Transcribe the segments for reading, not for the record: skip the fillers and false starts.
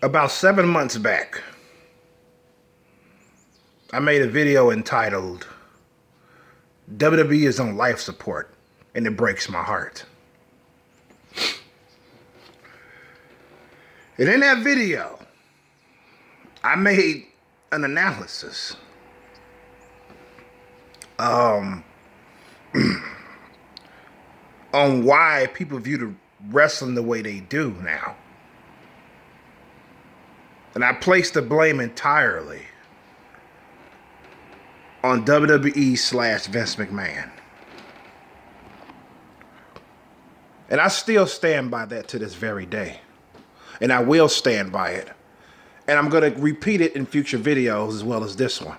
About 7 months back, I made a video entitled WWE is on life support and it breaks my heart. And in that video, I made an analysis on why people view the wrestling the way they do now. And I placed the blame entirely on WWE/Vince McMahon. And I still stand by that to this very day. And I will stand by it. And I'm going to repeat it in future videos as well as this one.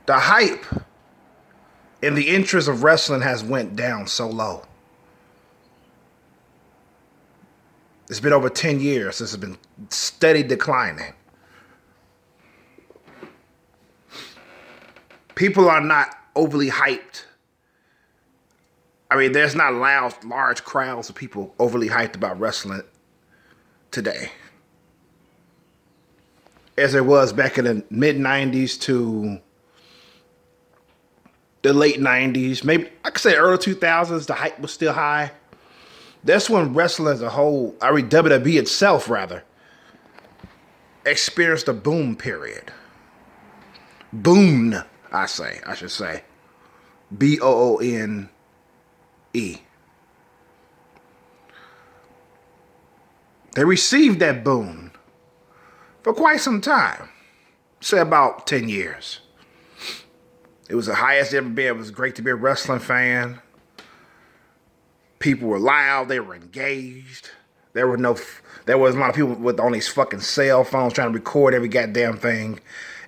The hype in the interest of wrestling has went down so low. It's been over 10 years since it's been steady declining. People are not overly hyped. I mean, there's not large crowds of people overly hyped about wrestling today, as there was back in the mid-90s to the late 90s. Maybe I could say early 2000s, the hype was still high. That's when wrestling as a whole, WWE itself rather, experienced a boom period. Boom, I should say. Boone. They received that boon for quite some time, say about 10 years. It was the highest ever been. It was great to be a wrestling fan. People were loud, they were engaged. There was a lot of people with on these fucking cell phones trying to record every goddamn thing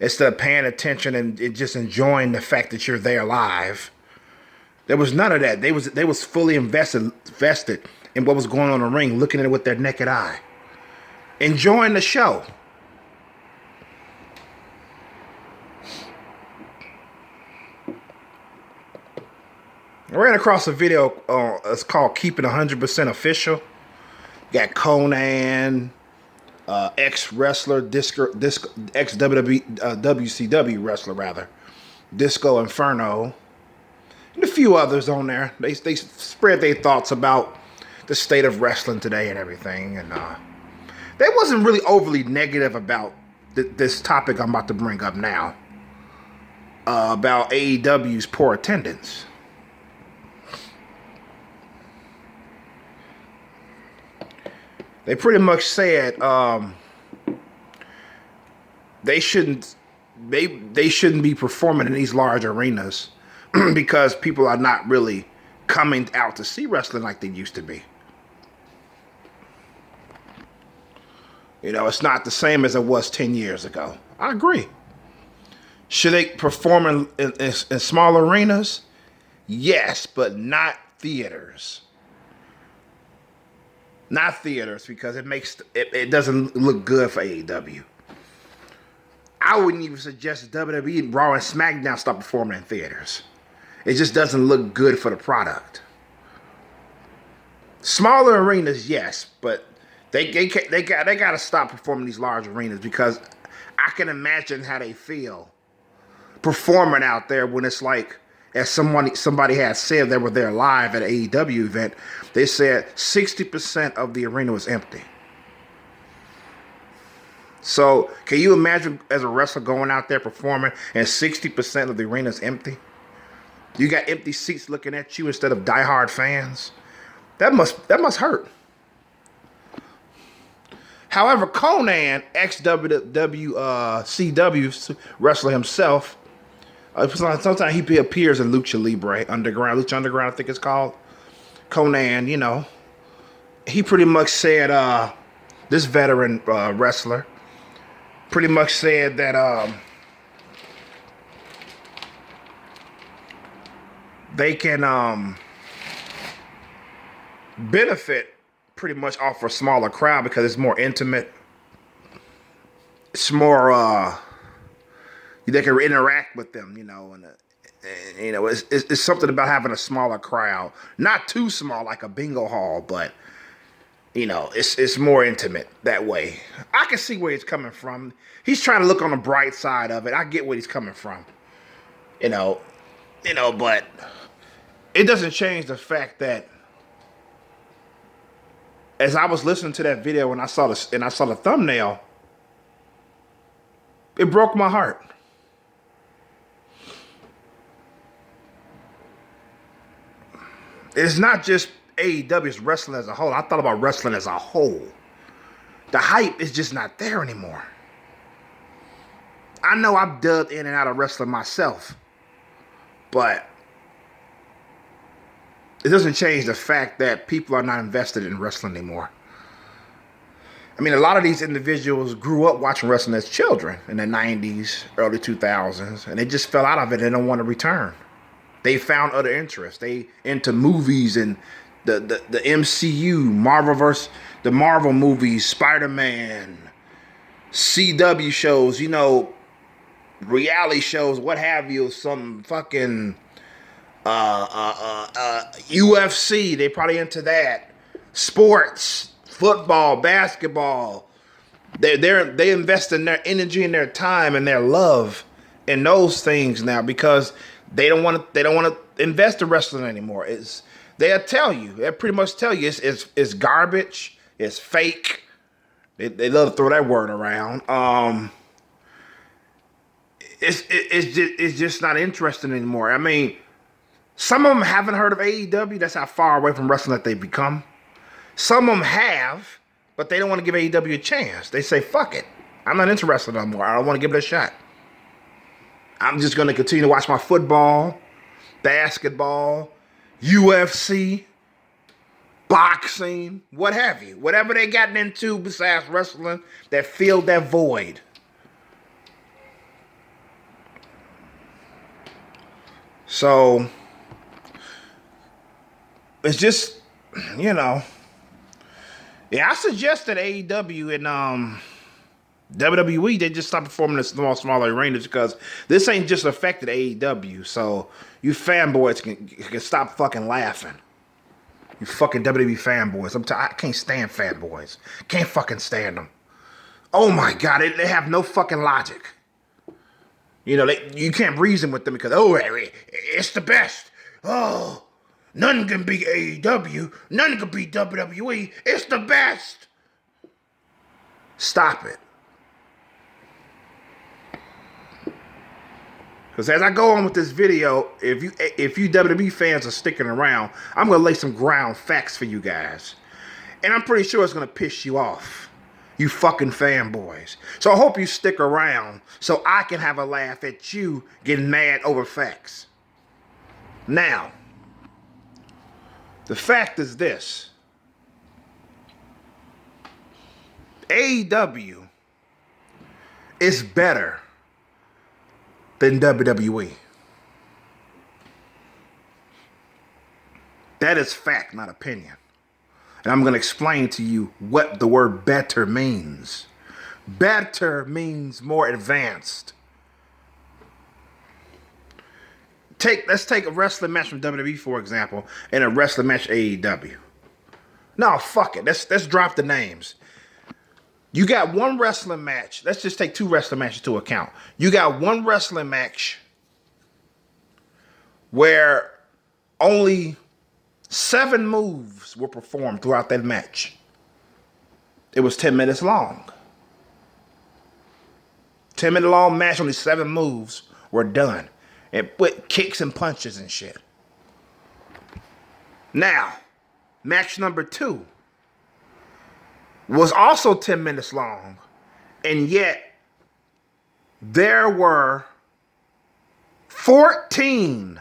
instead of paying attention and just enjoying the fact that you're there live. There was none of that. They was fully invested in what was going on in the ring, looking at it with their naked eye, enjoying the show. I ran across a video. It's called "Keeping 100% Official." You got Conan, ex-wrestler, ex-WCW wrestler rather, Disco Inferno, and a few others on there. They spread their thoughts about the state of wrestling today and everything, and they wasn't really overly negative about this topic I'm about to bring up now, about AEW's poor attendance. They pretty much said they shouldn't be performing in these large arenas because people are not really coming out to see wrestling like they used to be. You know, it's not the same as it was 10 years ago. I agree. Should they perform in small arenas? Yes, but not theaters. Not theaters, because it doesn't look good for AEW. I wouldn't even suggest WWE, Raw, and Smackdown stop performing in theaters. It just doesn't look good for the product. Smaller arenas, yes, but they got to stop performing these large arenas, because I can imagine how they feel performing out there when it's like, as somebody had said, they were there live at an AEW event. They said 60% of the arena was empty. So can you imagine as a wrestler going out there performing and 60% of the arena is empty? You got empty seats looking at you instead of diehard fans. That must hurt. However, Conan, ex-WCW wrestler himself, sometimes he appears in Lucha Underground, I think it's called. Conan, you know, he pretty much said, this veteran wrestler pretty much said that they can benefit pretty much off a smaller crowd because it's more intimate. It's more, they can interact with them, you know, And, you know, it's something about having a smaller crowd, not too small like a bingo hall, but you know, it's more intimate that way. I can see where he's coming from. He's trying to look on the bright side of it. I get where he's coming from. You know, but it doesn't change the fact that as I was listening to that video and I saw the thumbnail, it broke my heart. It's not just AEW, it's wrestling as a whole. I thought about wrestling as a whole. The hype is just not there anymore. I know I've dubbed in and out of wrestling myself, but it doesn't change the fact that people are not invested in wrestling anymore. I mean, a lot of these individuals grew up watching wrestling as children in the 90s, early 2000s, and they just fell out of it and don't want to return. They found other interests. They into movies and the MCU, the Marvel movies, Spider-Man, CW shows, you know, reality shows, what have you, some fucking UFC, they probably into that. Sports, football, basketball. They invest in their energy and their time and their love in those things now because they don't want to invest in wrestling anymore. They'll pretty much tell you it's garbage, it's fake. They love to throw that word around. It's just not interesting anymore. I mean, some of them haven't heard of AEW. That's how far away from wrestling that they've become. Some of them have, but they don't want to give AEW a chance. They say, fuck it. I'm not interested no more. I don't want to give it a shot. I'm just going to continue to watch my football, basketball, UFC, boxing, what have you. Whatever they gotten into besides wrestling that filled that void. So, it's just, you know. Yeah, I suggested AEW and WWE, they just stop performing in smaller arenas because this ain't just affected AEW. So you fanboys can stop fucking laughing. You fucking WWE fanboys. I can't stand fanboys. Can't fucking stand them. Oh my God, they have no fucking logic. You know, you can't reason with them because, it's the best. Oh, none can beat AEW. None can beat WWE. It's the best. Stop it. Because as I go on with this video, if you WWE fans are sticking around, I'm going to lay some ground facts for you guys. And I'm pretty sure it's going to piss you off. You fucking fanboys. So I hope you stick around so I can have a laugh at you getting mad over facts. Now, the fact is this. AEW is better than WWE. That is fact, not opinion. And I'm going to explain to you what the word better means. Better means more advanced. Let's take a wrestling match from WWE, for example, and a wrestling match AEW. No, fuck it. Let's drop the names. You got one wrestling match. Let's just take two wrestling matches to account. You got one wrestling match where only 7 moves were performed throughout that match. It was 10 minutes long. 10-minute long match, only 7 moves were done. And with kicks and punches and shit. Now, match number 2 was also 10 minutes long. And yet, there were 14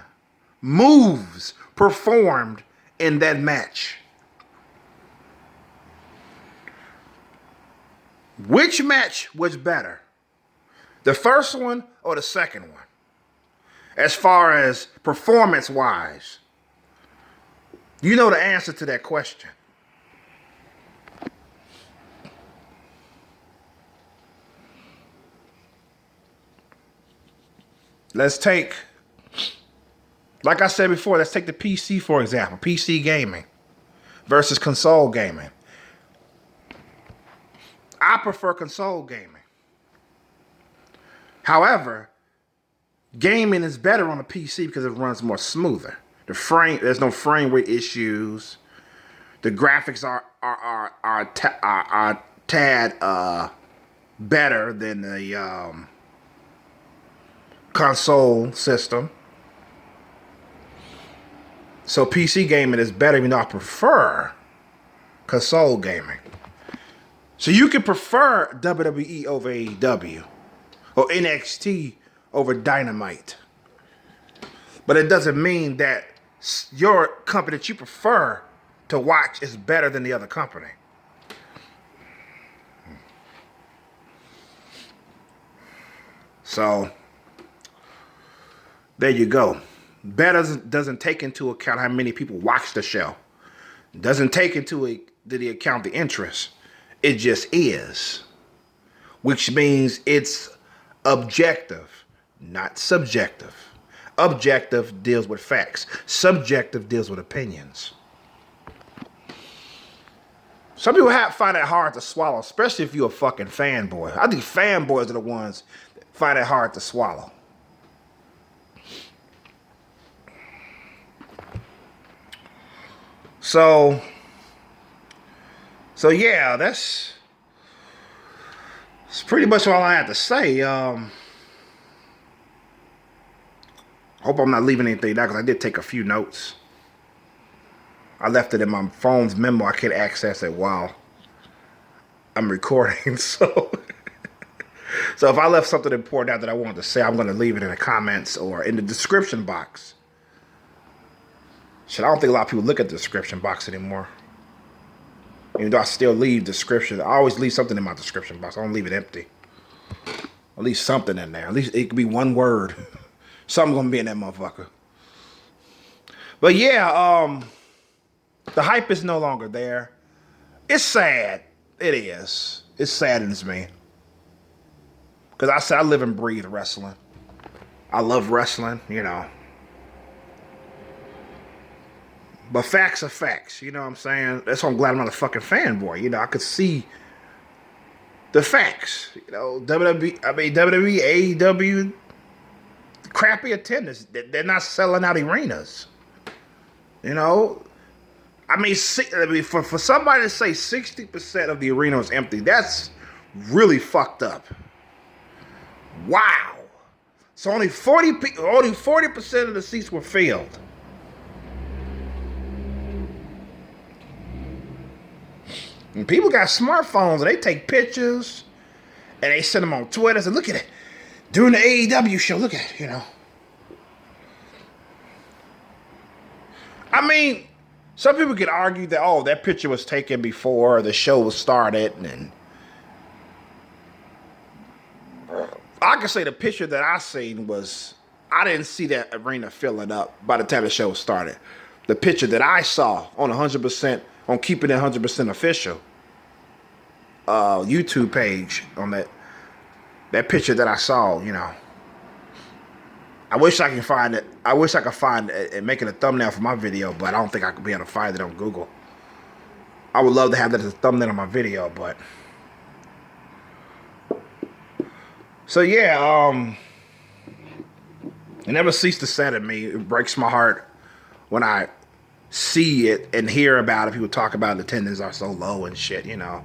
moves performed in that match. Which match was better? The first one or the second one? As far as performance-wise. You know the answer to that question. Let's take Like I said before, let's take the PC for example. PC gaming versus console gaming. I prefer console gaming. However, gaming is better on a PC because it runs more smoother. There's no frame rate issues. The graphics are tad better than the console system. So PC gaming is better, even though I prefer console gaming. So you can prefer WWE over AEW or NXT over Dynamite. But it doesn't mean that your company that you prefer to watch is better than the other company. So there you go. Better doesn't take into account how many people watch the show. Doesn't take into the account the interest. It just is. Which means it's objective, not subjective. Objective deals with facts. Subjective deals with opinions. Some people find it hard to swallow, especially if you're a fucking fanboy. I think fanboys are the ones that find it hard to swallow. So yeah, that's pretty much all I have to say. Hope I'm not leaving anything out because I did take a few notes. I left it in my phone's memo. I can't access it while I'm recording. So if I left something important out that I wanted to say, I'm going to leave it in the comments or in the description box. Shit, I don't think a lot of people look at the description box anymore. Even though I still leave description. I always leave something in my description box. I don't leave it empty. At least something in there. At least it could be one word. Something's going to be in that motherfucker. But yeah, the hype is no longer there. It's sad. It is. It saddens me. Because I said I live and breathe wrestling. I love wrestling, you know. But facts are facts, you know what I'm saying? That's why I'm glad I'm not a fucking fanboy. You know, I could see the facts. You know, WWE, AEW, crappy attendance. They're not selling out arenas. You know? I mean, for somebody to say 60% of the arena was empty, that's really fucked up. Wow. So only 40% of the seats were filled. And people got smartphones and they take pictures and they send them on Twitter and look at it. During the AEW show, look at it, you know. I mean, some people could argue that, oh, that picture was taken before the show was started. And I can say the picture that I seen was, I didn't see that arena filling up by the time the show started. The picture that I saw on 100%, on Keeping It 100% Official YouTube page, on that picture that I saw, you know. I wish I could find it. I wish I could find it and make it a thumbnail for my video, but I don't think I could be able to find it on Google. I would love to have that as a thumbnail on my video, but so yeah, it never ceased to sadden me. It breaks my heart when I see it and hear about it. People talk about attendance are so low and shit, you know.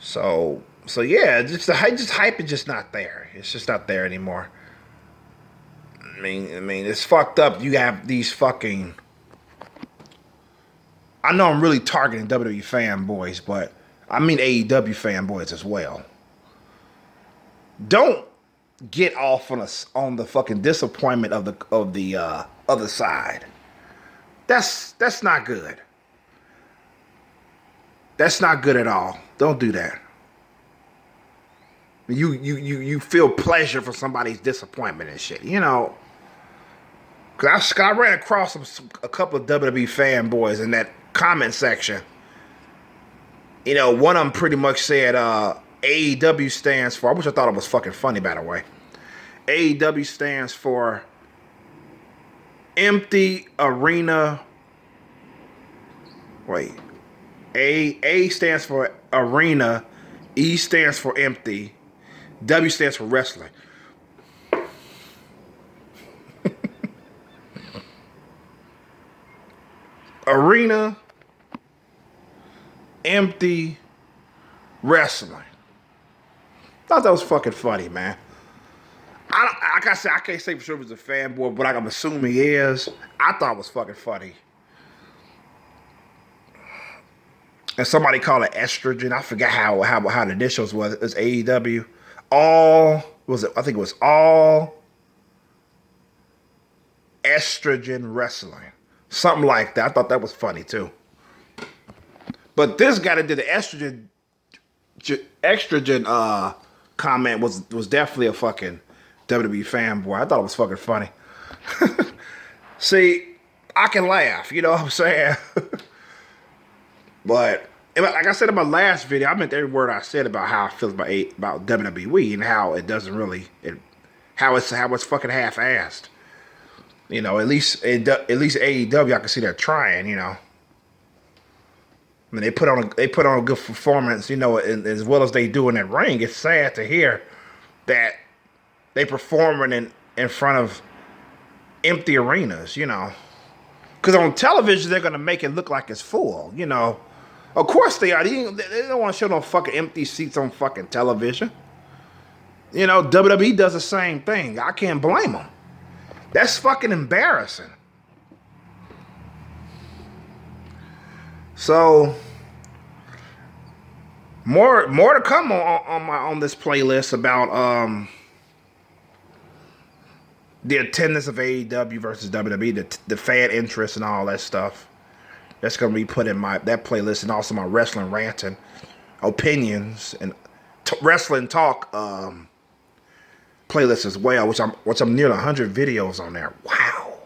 So yeah, just hype is just not there. It's just not there anymore. I mean, it's fucked up. You have these fucking. I know I'm really targeting WWE fanboys, but I mean AEW fanboys as well. Don't get off on the fucking disappointment of the other side. That's not good. That's not good at all. Don't do that. You feel pleasure for somebody's disappointment and shit, you know. Cause I ran across a couple of WWE fanboys in that comment section. You know, one of them pretty much said, AEW stands for, I wish I thought it was fucking funny, by the way. AEW stands for Empty Arena. Wait. A stands for Arena. E stands for Empty. W stands for Wrestling. Arena. Empty. Wrestling. Thought that was fucking funny, man. Like I said, I can't say for sure if he's a fanboy, but I'm assuming he is. I thought it was fucking funny. And somebody called it estrogen. I forgot how the initials was. It was AEW. I think it was all estrogen wrestling. Something like that. I thought that was funny too. But this guy that did the estrogen comment was definitely a fucking WWE fanboy. I thought it was fucking funny. See, I can laugh, you know what I'm saying? But like I said in my last video, I meant every word I said about how I feel about WWE and how it doesn't really, how it's fucking half-assed. You know, at least AEW, I can see they're trying. You know, I mean, they put on a good performance. You know, as well as they do in that ring. It's sad to hear that they performing in front of empty arenas. You know, because on television they're gonna make it look like it's full. You know, of course they are. They don't want to show no fucking empty seats on fucking television. You know, WWE does the same thing. I can't blame them. That's fucking embarrassing. So more to come on this playlist about the attendance of AEW versus WWE, the fan interest and all that stuff. That's gonna be put in that playlist, and also my wrestling ranting, opinions, and wrestling talk playlist as well, which I'm nearly 100 videos on there. Wow.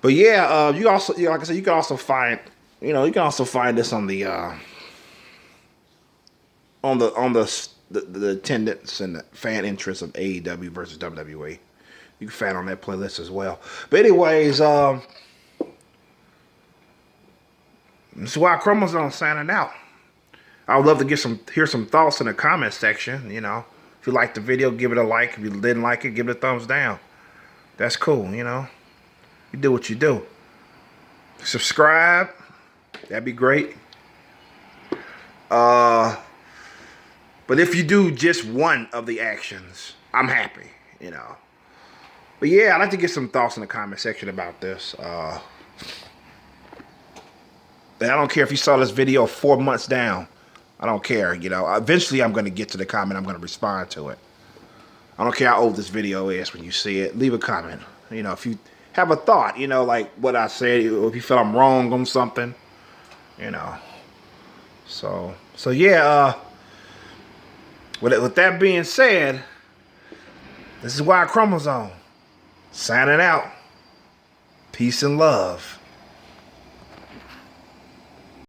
But yeah, you also, like I said, you can also find this on the attendance and the fan interest of AEW versus WWE. You can find on that playlist as well. But anyways, this is why Chromosome signing out. I would love to hear some thoughts in the comment section. You know, if you liked the video, give it a like. If you didn't like it, give it a thumbs down. That's cool. You know, you do what you do. Subscribe. That'd be great. But if you do just one of the actions, I'm happy. You know. But yeah, I'd like to get some thoughts in the comment section about this. And I don't care if you saw this video 4 months down. I don't care, you know. Eventually, I'm going to get to the comment. I'm going to respond to it. I don't care how old this video is when you see it. Leave a comment. You know, if you have a thought, you know, like what I said, if you feel I'm wrong on something, you know. So yeah, with that being said, this is Y Chromosome signing out. Peace and love.